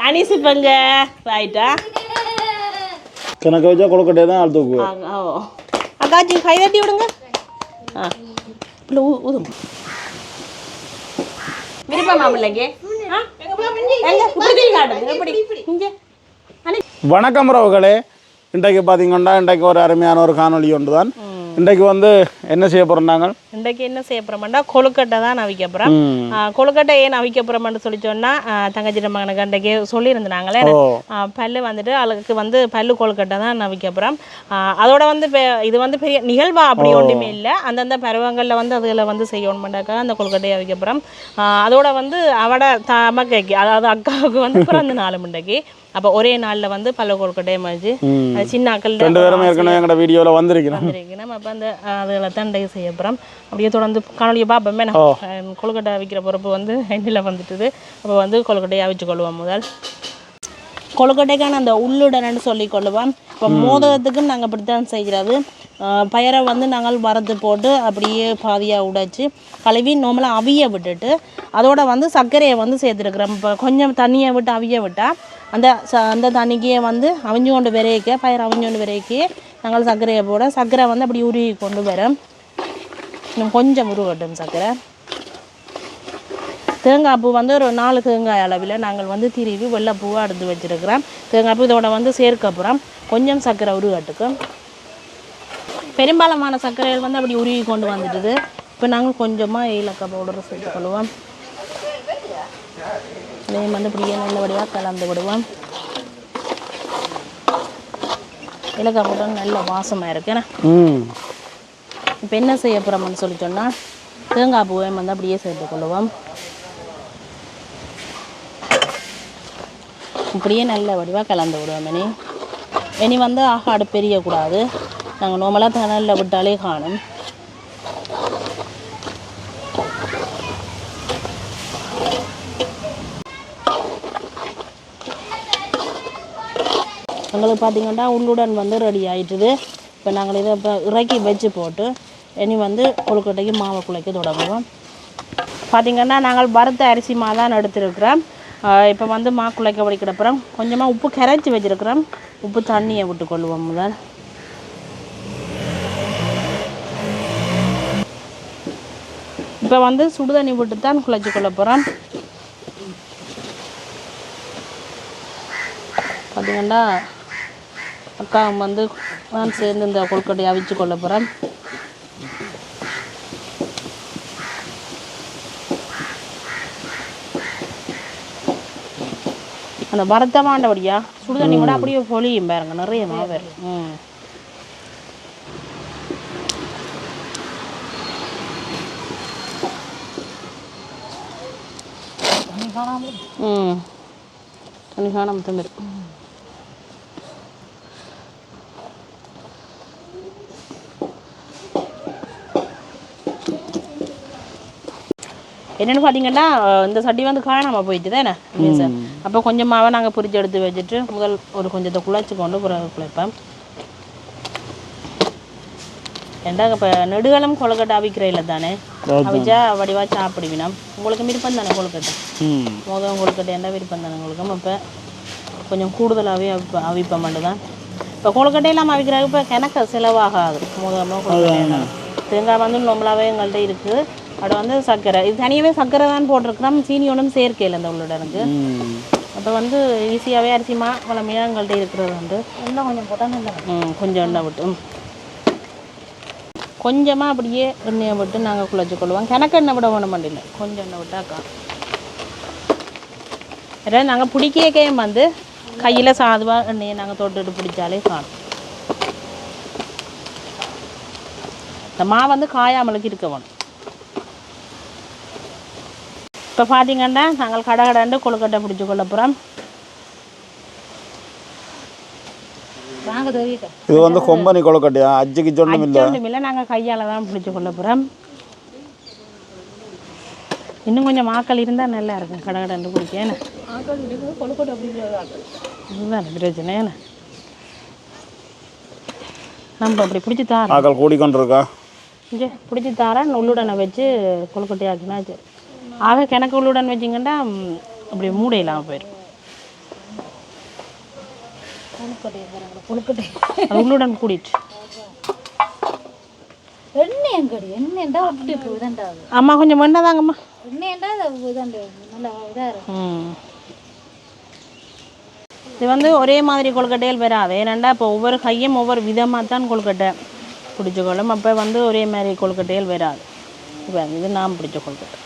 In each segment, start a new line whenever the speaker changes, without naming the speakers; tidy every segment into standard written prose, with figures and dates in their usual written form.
Anise பங்க ரைட்டா
கணக்கு வச்சா கொழுக்கட்டை தான் ஆள் தூக்கு.
அக்காச்சி கை தட்டி விடுங்க. இல்லை ஊதும் விருப்பமா பிள்ளைக்கு.
வணக்கம் உறவுகளே, இன்றைக்கு பார்த்தீங்கன்னா இன்றைக்கு ஒரு அருமையான ஒரு காணொலி ஒன்று தான். இன்றைக்கு வந்து என்ன செய்ய போகிறோம் நாங்கள்?
இன்றைக்கு என்ன செய்ய போகிறோம்னா கொழுக்கட்டை தான் அவிக்க போகிறோம். கொழுக்கட்டை ஏன் அவிக்க போகிறோம்னு சொல்லி சொன்னால் தங்கச்சிட்ட மகனுக்கு அன்றைக்கு சொல்லியிருந்தாங்களே பல்லு வந்துட்டு அதுக்கு வந்து பல்லு கொழுக்கட்டை தான் அவிக்க போகிறோம். அதோட வந்து இது வந்து பெரிய நிகழ்வா அப்படி ஒன்றுமே இல்லை. அந்தந்த பருவங்களில் வந்து அதில் வந்து செய்யணுமெண்டாக்கா அந்த கொழுக்கட்டையை அவிக்க போகிறோம். அதோட வந்து அவட தமக்கைக்கு அதாவது அக்காவுக்கு வந்து பிறந்த நாள் இன்றைக்கு. அப்போ ஒரே நாளில் வந்து பல்ல கொழுக்கட்டையை மாதிரி சின்ன அக்கள் 2 பேரும்
ஏற்கனவே எங்களோட வீடியோவில் வந்திருக்கிறோம்.
அப்போ அந்த அதில் தான் இன்றைக்கு செய்ய போகிறோம். அப்படியே தொடர்ந்து காணொலியை பார்ப்போமே. கொழுக்கட்டை அவிக்கிற பொறுப்பு வந்து எண்ணில் வந்துட்டுது. அப்போ வந்து கொழுக்கட்டையை அவிச்சு கொள்ளுவோம். முதல் கொழுக்கட்டைக்கான அந்த உள்ளுடனு சொல்லி கொள்ளுவோம். இப்போ மோதகத்துக்கும் நாங்கள் இப்படி தான் செய்கிறது. பயரை வந்து நாங்கள் வறுத்து போட்டு அப்படியே பாதியாக உடைச்சி கழுவி நார்மலாக அவிய விட்டுட்டு அதோட வந்து சர்க்கரையை வந்து சேர்த்துருக்குறோம். இப்போ கொஞ்சம் தண்ணியை விட்டு அவிய விட்டால் அந்த தண்ணிக்கே வந்து அவிஞ்சு கொண்டு விரைக்க பயிர் அவிஞ்சு கொண்டு விரைக்கி நாங்கள் சர்க்கரையை போட சர்க்கரை வந்து அப்படி உருகி கொண்டு வரோம். இன்னும் கொஞ்சம் உருகட்டும் சர்க்கரை. தேங்காய் பூ வந்து ஒரு 4 தேங்காய் அளவில் நாங்கள் வந்து திருவி வெள்ளைப்பூவாக எடுத்து வச்சுருக்கிறோம். தேங்காய் பூ இதோட வந்து சேர்க்கப்புறம் கொஞ்சம் சர்க்கரை உருகட்டுக்கும். பெரும்பாலான சர்க்கரைகள் வந்து அப்படி உருகி கொண்டு வந்துட்டுது. இப்போ நாங்கள் கொஞ்சமாக ஏலக்காய் பவுடரை சேர்த்துக்கொள்வோம். இதையும் வந்து இப்படியே நல்லபடியாக கலந்து விடுவோம். ஏலக்காய் போட்டால் நல்ல வாசமாக இருக்குண்ணா. இப்போ என்ன செய்ய போகிறோம்னு சொல்லி சொன்னால் தேங்காய் பூவையும் வந்து அப்படியே சேர்த்துக்கொள்ளுவோம். இப்படியே நல்ல வடிவாக கலந்து விடுவோம். இனி வந்து ஆகாடு பெரியக்கூடாது. நாங்கள் நார்மலாக தணலில் விட்டாலே காணும். எங்களுக்கு பார்த்திங்கன்னா உள்ளுடன் வந்து ரெடி ஆகிட்டுது. இப்போ நாங்கள் இதை இப்போ இறக்கி வச்சு போட்டு இனி வந்து கொழுக்கட்டைக்கு மாவை குழைக்க தொடங்குவோம். பார்த்திங்கன்னா நாங்கள் வறுத்த அரிசி மா தான் எடுத்துருக்குறோம். இப்போ வந்து மா குழைக்க வடிக்கிறப்புறம் கொஞ்சமாக உப்பு கரைச்சி வச்சுருக்கிறோம். உப்பு தண்ணியை விட்டு கொள்ளுவோம். முதல் இப்போ வந்து சுடுதண்ணி விட்டு தான் குழைச்சி கொள்ள போகிறோம். பார்த்திங்கன்னா அக்கா வந்து நான் சேர்ந்து இந்த கொழுக்கட்டையை அவிச்சு கொள்ள போகிறேன். அந்த வறுத்தமாண்டபடியா சுடுதண்ணி கூட அப்படியே பொழியும் பாருங்க, நிறைய மாவு. தண்ணி காணாமல் தம்பி. என்னென்னு பார்த்தீங்கன்னா இந்த சட்டி வந்து காணாமல் போயிட்டு தானே சார். அப்போ கொஞ்சமாகவே நாங்கள் பொரிச்சு எடுத்து வச்சுட்டு முதல் ஒரு கொஞ்சத்தை குழைச்சி கொண்டு பிறகு குழைப்பேன். ஏண்டா இப்போ நெடுகாலம் கொழுக்கட்டை அவிக்கிற இல்லை தானே, அவிச்சா வடிவாக சாப்பிடுவினா உங்களுக்கு விருப்பம் தானே கொழுக்கட்டை. மோதகம் கொழுக்கட்டை என்ன விருப்பம் தானே உங்களுக்கு. இப்போ கொஞ்சம் கூடுதலாகவே அவிப்ப மட்டும்தான். இப்போ கொழுக்கட்டையெல்லாம் அவிக்கிறாங்க. இப்போ எனக்கு செலவாகாது. மோதகமாக கொழுக்கட்டை தேங்காய் வந்து நொம்பலாகவே எங்கள்கிட்ட இருக்குது. அப்படி வந்து சர்க்கரை இது தனியாகவே சர்க்கரை தான் போட்டிருக்கிறோம். சீனி ஒன்றும் சேர்க்கையில் அந்த உள்ளுடனுக்கு. அப்போ வந்து ஈஸியாகவே அரிசிமா வளமையாக எங்கள்கிட்ட இருக்கிறது வந்து எண்ணெய் கொஞ்சம் போட்டால் நல்லா. கொஞ்சம் எண்ணெய் விட்டு கொஞ்சமாக அப்படியே எண்ணெயை விட்டு நாங்கள் குழைச்சி கொள்வோம். கணக்கு எண்ணெய் விட வேணும் இல்லை, கொஞ்சம் எண்ணெய் விட்டாக்கா. ஏதாவது நாங்கள் பிடிக்கையும் வந்து கையில் சாதுவாக எண்ணெயை நாங்கள் தொட்டுட்டு பிடிச்சாலே காணும். இந்த மாவு வந்து காயாமலுக்கு இருக்க வேணும். இப்போ பார்த்தீங்கன்னா நாங்கள் கடை கொழுக்கட்டை பிடிச்சி கொள்ள போகிறோம்.
இது வந்து கொம்பனி கொழுக்கட்டையா? அஜ்ஜிக்கு சொன்னும்
இல்லை, நாங்கள் கையால் தான் பிடிச்சி கொள்ள போகிறோம். இன்னும் கொஞ்சம் மாக்கள் இருந்தால் நல்லா இருக்கும் கடை பிடிக்க. ஏன்னா கொழுக்கட்டை இதுதான் பிரச்சனை. ஏன்னா நம்ம அப்படி பிடிச்சி தாரோம்
கூடிக்கொண்டிருக்கா
இங்கே பிடிச்சி தாரேன். உள்ளுடனை வச்சு கொழுக்கட்டையாக்கினா சரி. ஆக கிணக்கு உள்ளுடன் வச்சிங்கன்னா அப்படி மூடையில்லாமல் போயிடும். அது உள்ளுடன் கூட்டிட்டு அம்மா கொஞ்சம் வேண்டாதாங்கம்மா. இது வந்து ஒரே மாதிரி கொழுக்கட்டைகள் வராது. ஏன்னாண்டா இப்போ ஒவ்வொரு கையும் ஒவ்வொரு விதமாக தான் கொழுக்கட்டை பிடிச்சிக்கொள்ளும். அப்போ வந்து ஒரே மாதிரி கொழுக்கட்டைகள் வராது. இப்போ இது நான் பிடிச்ச கொழுக்கட்டை.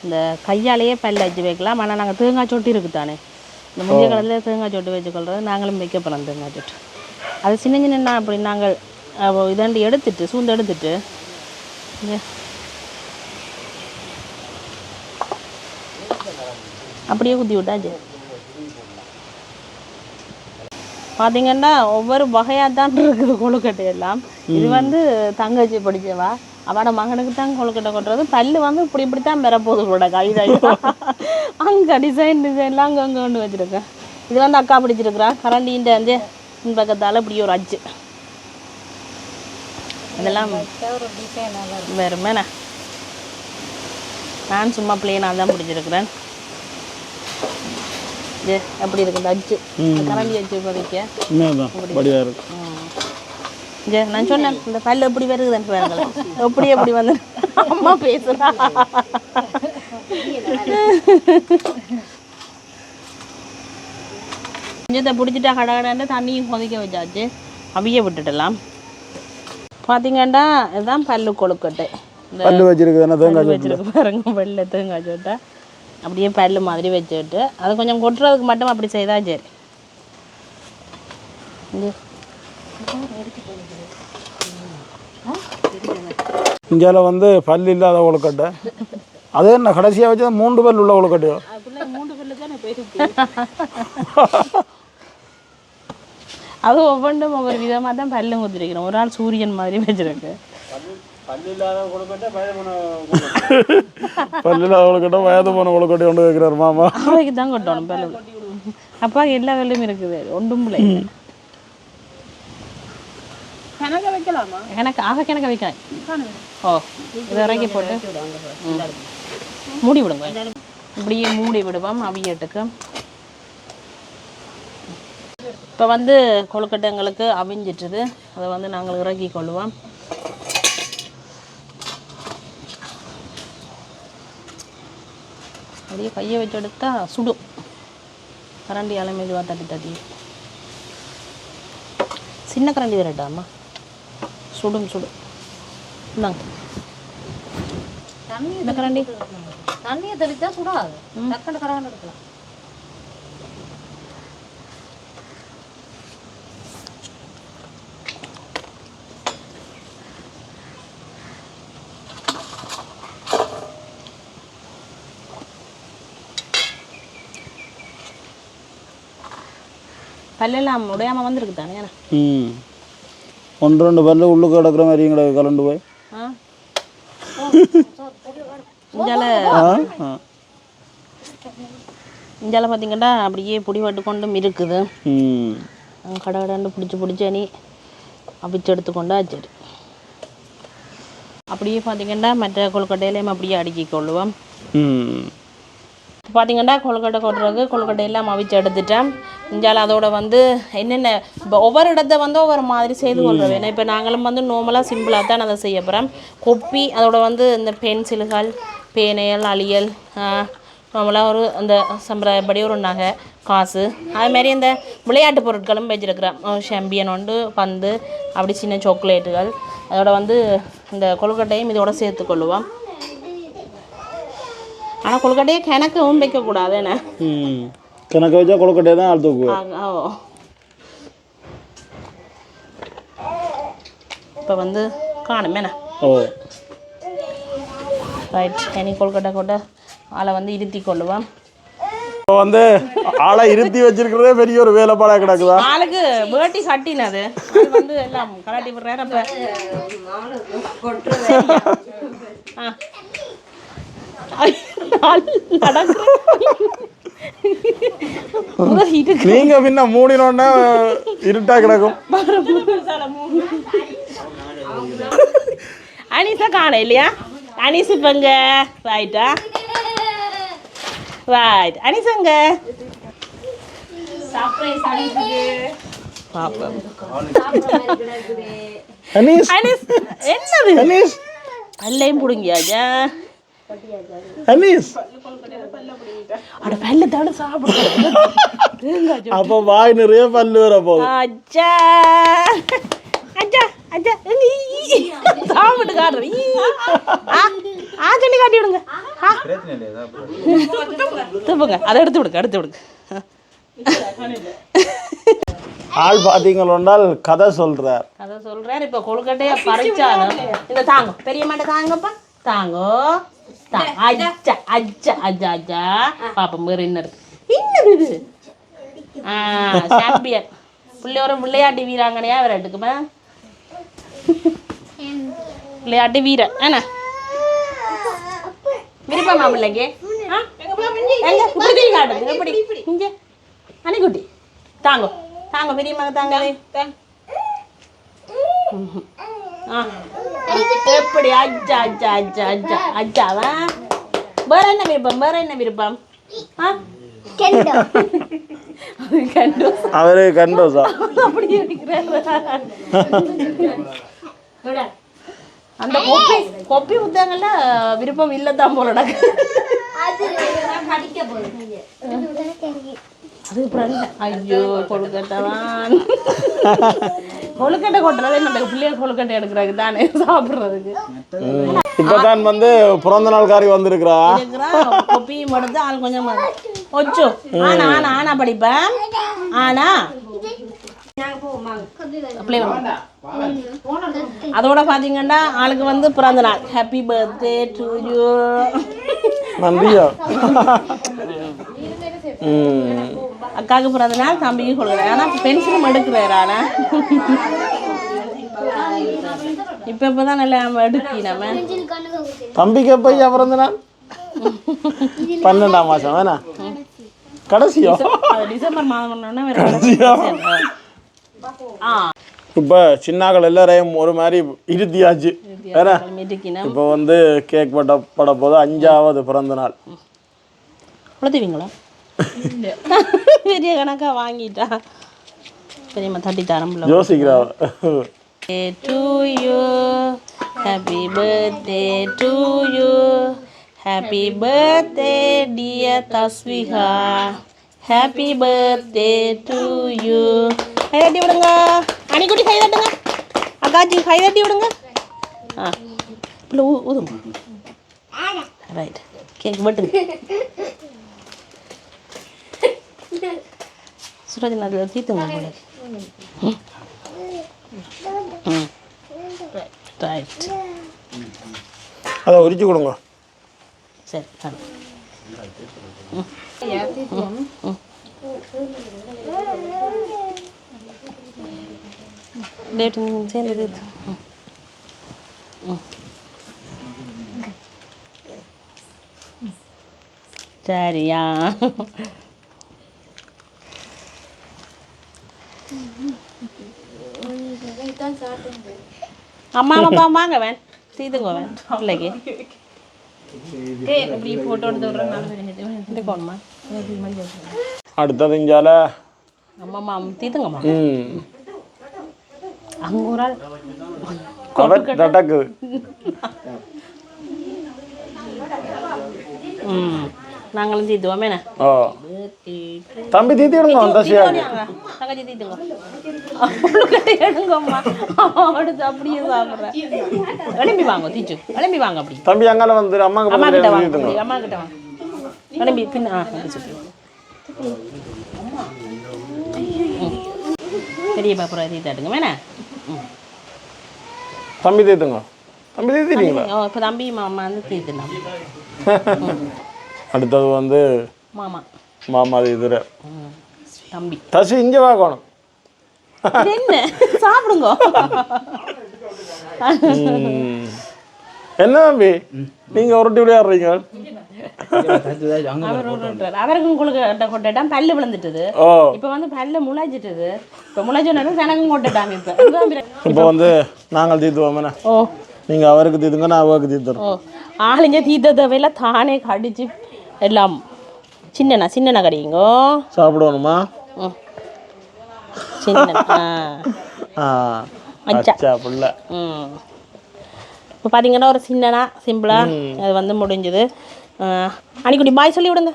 இந்த கையாலேயே பல்ல வச்சு வைக்கலாம். ஆனால் நாங்கள் தேங்காய் சொட்டு இருக்குது தானே, இந்த முந்தைய காலத்தில் தேங்காய் சொட்டு வச்சுக்கொள்றது. நாங்களும் வைக்க போகிறோம் தேங்காய் சொட்டு. அது சின்ன சின்ன அப்படி நாங்கள் இதாண்டி எடுத்துட்டு சூந்து எடுத்துட்டு அப்படியே குத்தி விட்டாச்சு. பார்த்தீங்கன்னா ஒவ்வொரு வகையாக தான் இருக்குது கொழுக்கட்டை எல்லாம். இது வந்து தங்கச்சி படித்தவா, அவட மகனுக்கு தான் கொழுக்கட்டை கொட்டுறது. பல்லு வந்து இப்படி இப்படி தான் பெறப்போகுது கூட கைதாகி அங்கே டிசைன்லாம் அங்கே கொண்டு வச்சுருக்கேன். இது வந்து அக்கா பிடிச்சிருக்கிறா. கரண்டின்ற வந்து பக்கத்தால் இப்படி ஒரு அச்சு. இதெல்லாம் வேறுமேண்ணா. நான் சும்மா பிளேனாக தான் பிடிச்சிருக்கிறேன். இது எப்படி இருக்குது அச்சு, கரண்டி அச்சு பதிக்க நான் சொன்னேன். இந்த பல்லு எப்படி வருதுன்னு பாருங்களேன். எப்படி வந்து அம்மா பேசுறா. கொஞ்சத்தை பிடிச்சிட்டா கடகடான்னு தண்ணியும் கொதிக்க வச்சாச்சு. அவிய விட்டுடலாம். பார்த்தீங்கன்னா இதுதான் பல்லு கொழுக்கட்டை.
பல்லு வச்சிருக்கு
பாருங்க, வெள்ளை தேங்காய் சொட்டை அப்படியே பல்லு மாதிரி வச்சுட்டு அது கொஞ்சம் கொட்டுறதுக்கு மட்டும் அப்படி செய்தா சரி.
இங்கே வந்து பல் இல்லாத கொழுக்கட்டை. அதே என்ன கடைசியாக வச்சு 3 பல் உள்ள கொழுக்கட்டையோ?
அது ஒவ்வொன்றும் ஒவ்வொரு விதமாக தான் பல்லும் குத்திருக்கிறோம். ஒரு ஆள் சூரியன் மாதிரி வச்சிருக்கு.
பல்லில்லாத கொழுக்கட்டை வயது போன கொழுக்கட்டை கொண்டு வைக்கிறார் மாமா.
அவைக்கு தான் கொட்டணும் பல்லு. அப்பா எல்லா வேலையும் இருக்குது, ஒன்றும் இல்லை. கணக்க வைக்கலாமா? கணக்க வைக்கலாம். ஓ, இதை இறக்கி போட்டு மூடி விடுங்க. இப்படியே மூடி விடுவோம் அவியட்டுக்கு. இப்போ வந்து கொழுக்கட்டை எங்களுக்கு அவிஞ்சிட்டுது. அதை வந்து நாங்கள் இறக்கி கொள்ளுவோம். அப்படியே கையை வச்சு எடுத்தா சுடும். கரண்டி மெதுவாக தட்டி சின்ன கரண்டி வரட்டாம்மா, சுடும். இந்தாங்க இந்த கரண்டி.
தண்ணியை தெளித்தா சுடாது, டக்குனு கரண்ட் எடுக்கலாம்.
பல்லெல்லாம் உடையாமல் வந்துருக்கு தானே.
1-2 பல்லு உள்ளுக்கு கிடக்குற மாதிரி எங்களுக்கு கலண்டு போய்
இஞ்சால பார்த்தீங்கன்னா அப்படியே பொடி பட்டு கொண்டும் இருக்குது. கடை பிடிச்சி அணி அவிச்சு எடுத்துக்கொண்டா சரி. அப்படியே பார்த்தீங்கன்னா மற்ற கொழுக்கட்டையிலையும் அப்படியே அடுக்கி கொள்ளுவோம். பார்த்தீங்கன்னா கொழுக்கட்டை கொட்டுறது கொழுக்கட்டையெல்லாம் அவிச்சு எடுத்துட்டேன். இஞ்சால அதோட வந்து என்னென்ன இப்போ ஒவ்வொரு இடத்த வந்து ஒவ்வொரு மாதிரி செய்து கொள்வது. ஏன்னா இப்போ நாங்களும் வந்து நார்மலாக சிம்பிளாக தான் அதை செய்ய போகிறோம். கொப்பி அதோட வந்து இந்த பென்சில்கள், பேனைகள், அழியல், நார்மலாக ஒரு அந்த சம்பிரதாயப்படி ஒரு நகை, காசு, அதுமாரி இந்த விளையாட்டு பொருட்களும் வச்சுருக்கிறேன். ஷாம்பியன் உண்டு, பந்து, அப்படி சின்ன சாக்லேட்டுகள். அதோட வந்து இந்த கொழுக்கட்டையும் இதோட சேர்த்துக்கொள்ளுவோம். ஆனால் கொழுக்கட்டையே கிணக்கவும் வைக்கக்கூடாது. என்ன
கிணக்க வச்சா கொழுக்கட்டையை தான் ஆள் தூக்குவேன்.
இப்போ வந்து காணுமேண்ணா. ரைட், இனி கொழுக்கட்டை கொட்ட ஆளை வந்து இருத்தி கொள்ளுவோம்.
இப்போ வந்து ஆளை இருத்தி வச்சிருக்கிறதே பெரிய ஒரு வேலைப்பாடாக கிடக்குதா?
ஆளுக்கு வேட்டி கட்டினது வந்து எல்லாம் கலாட்டி விடுறாரு.
நீங்க பின்ன மூடினோன்னா இருட்டா கிடக்கும்.
அனிசா காண இல்லையா? அனிசு பங்க ரைட்டா? ரைட், அனிசங்க சர்ப்ரைஸ் அடிக்குது பாப்போம்.
அனீஸ்
அனீஸ் என்னது
அனீஸ்
பல்லையும் புடுங்கியாச்சா?
அனீஸ்
அட பல்ல தவிர சாப்பிடுங்க.
அப்போ வாய் நிறைய பல்லு வர போகுது.
அச்சா அச்சா அச்சா சாப்பிட்டு காட்டுற சொல்லி காட்டி விடுங்க. துப்புங்க அதை எடுத்து விடுங்க.
ஆள் பார்த்தீங்களோண்டால் கதை சொல்றார்.
கதை சொல்றாரு. இப்போ கொழுக்கட்டையா பறிச்சாங்க. இந்த தாங்க பெரிய மாட்டை தாங்கப்பா தாங்கோ. அச்சா அச்சா அச்சா அச்சா பாப்போம் வேறு என்ன இருக்கு. என்னது இது? சாம்பியன் பிள்ளையோட விளையாட்டு வீராங்கனையா விளையாட்டுக்குமா விளையாட்டு வீரன் என்ன விருப்பமா பிள்ளைக்கு? எப்படி இங்க அணிக்குட்டி தாங்கோ தாங்க பெரியம்மா தாங்க. எப்படி அஜ்ஜா அஜ்ஜா அஜ்ஜா அஜ்ஜா அஜ்ஜாவா? வேற என்ன விருப்பம்?
அவரு கண்டோசா
அப்படி இருக்கிறார். அந்த கொப்பி புத்தகங்கள்ல விருப்பம் இல்லதான் போலடா. அது ஐயோ கொழுக்கட்டைதான். கொழுக்கட்டை கொட்டுறது நம்ம பிள்ளைகள் கொழுக்கட்டை எடுக்கிறாங்க தானே சாப்பிட்றதுக்கு.
இப்பதான் வந்து பிறந்த நாள் காரி வந்திருக்கிறா.
கொப்பியும் எடுத்து ஆள் கொஞ்சம் ஒச்சு ஆனா ஆனா ஆனா படிப்பேன். ஆனா அதோட பாத்தீங்கன்னா ஆளுக்கு வந்து பிறந்த நாள். Happy birthday to you.
நன்றியா.
அக்காவுக்கு பிறந்த நாள் தம்பிக்கு கொடுக்குறேன். ஆனால் பென்சிலும் எடுக்கிறாரு. ஆனால் இப்பதான் நல்லா எடுக்கி நம்ம
தம்பிக்கு போய் பிறந்த நாள் 12ஆம் மாசம் வேணா கடைசியோ
டிசம்பர் மாதம்.
இப்போ சின்னாக்கள் எல்லாரையும் ஒரு மாதிரி இருத்தியாச்சு வேற. இப்போ வந்து கேக் பட போது 5ஆவது பிறந்த நாள்.
குழத்துவீங்களா? பெரிய கணக்கா வாங்கிட்டா பெரியம்மா தட்டி தரம்புல
யோசிக்கிறா.
To you happy birthday to you happy birthday dear Thasvika happy birthday to you. கை தட்டி விடுங்க அணிக்குட்டி, கை தட்டுங்க. அக்காச்சி கை தட்டி விடுங்க. இல்லை ஊதுங்க. ரைட் கேக் வெட்டுங்க. சுரஜன் அதில் தீத்துங்க போல. ரைட்
அதை உரிச்சு கொடுங்க.
சரி டேட்டு சேர்ந்து சரியா? அம்மா அப்பா வாங்க வேன் செய்துங்க வேன் பிள்ளைக்கு இப்படி போட்டோ எடுத்து விட்றேன்.
அடுத்தது இஞ்சால
அம்மாம்மா தீத்துங்கம்மா. அங்கே ஒரு ஆள்
நடக்குது.
நாங்களும் தீத்துவோமே.
ஓ தம்பி தீத்தி விடுங்க.
தங்கச்சி தீத்துங்க எடுங்கம்மா. அடுத்து அப்படியே சாப்பிட்றேன். எலும்பி வாங்க தீச்சு எலும்பி வாங்க. அப்படி
தம்பி அங்கால வந்து அம்மா
கிட்ட வாங்க. அம்மா கிட்ட வாங்க எலும்பி பின்ன பெரிய பாப்புற தீத்தாட்டுங்க வேணா.
தம்பி தீத்துங்க. தம்பி தீத்திட்டீங்களா?
இப்போ தம்பி மாமா வந்து தீத்துனாங்க.
அடுத்தது வந்து
மாமா
மாமா தீத்துற
தம்பி.
தசி இங்கே வாக்கணும்.
என்ன சாப்பிடுங்க.
என்ன தம்பி நீங்க உருட்டி விளையாடுறீங்க?
அவருக்கும் கொழுக்கட்டை கொட்டட்டான் பல்லு விழுந்துட்டுது. இப்போ வந்து பல்லு முளைச்சிட்டுது. இப்போ முளைச்சோன்னா எனக்கும் கொட்டட்டாங்க.
இப்போ வந்து நாங்கள் தீத்துவோம்.
ஓ
நீங்க அவருக்கு தீத்துங்க, நான் அவருக்கு தீத்துறோம்.
ஓ ஆளுங்க தீத்ததவையில் தானே கடிச்சு எல்லாம் சின்னண்ணா கடிங்கோ.
சாப்பிடுவோமா?
ம் சின்ன
அச்சா புள்ள.
ம் இப்போ பார்த்தீங்கன்னா ஒரு சின்னனா சிம்பிளாக அது வந்து முடிஞ்சுது. அன்னைக்குடி பாய் சொல்லி விடுங்க,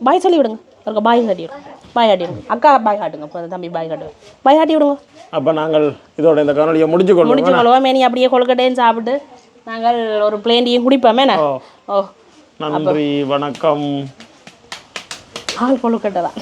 பாய் சொல்லி விடுங்க, ஒரு பாய் காட்டி விடுங்க, பாய் காட்டி விடுங்க, அக்கா பாய் காட்டுங்க, இப்போ தம்பி பாய் காட்டுங்க, பாய் காட்டி விடுங்க.
அப்போ நாங்கள் இதோட இந்த காணொலியை முடிச்சுக்கொள்வோம்.
மேனி அப்படியே கொழுக்கட்டையும் சாப்பிட்டு நாங்கள் ஒரு பிளேண்டியும் குடிப்போமே. ஓ
நன்றி, வணக்கம்.
ஆள் கொழுக்கட்டை தான்.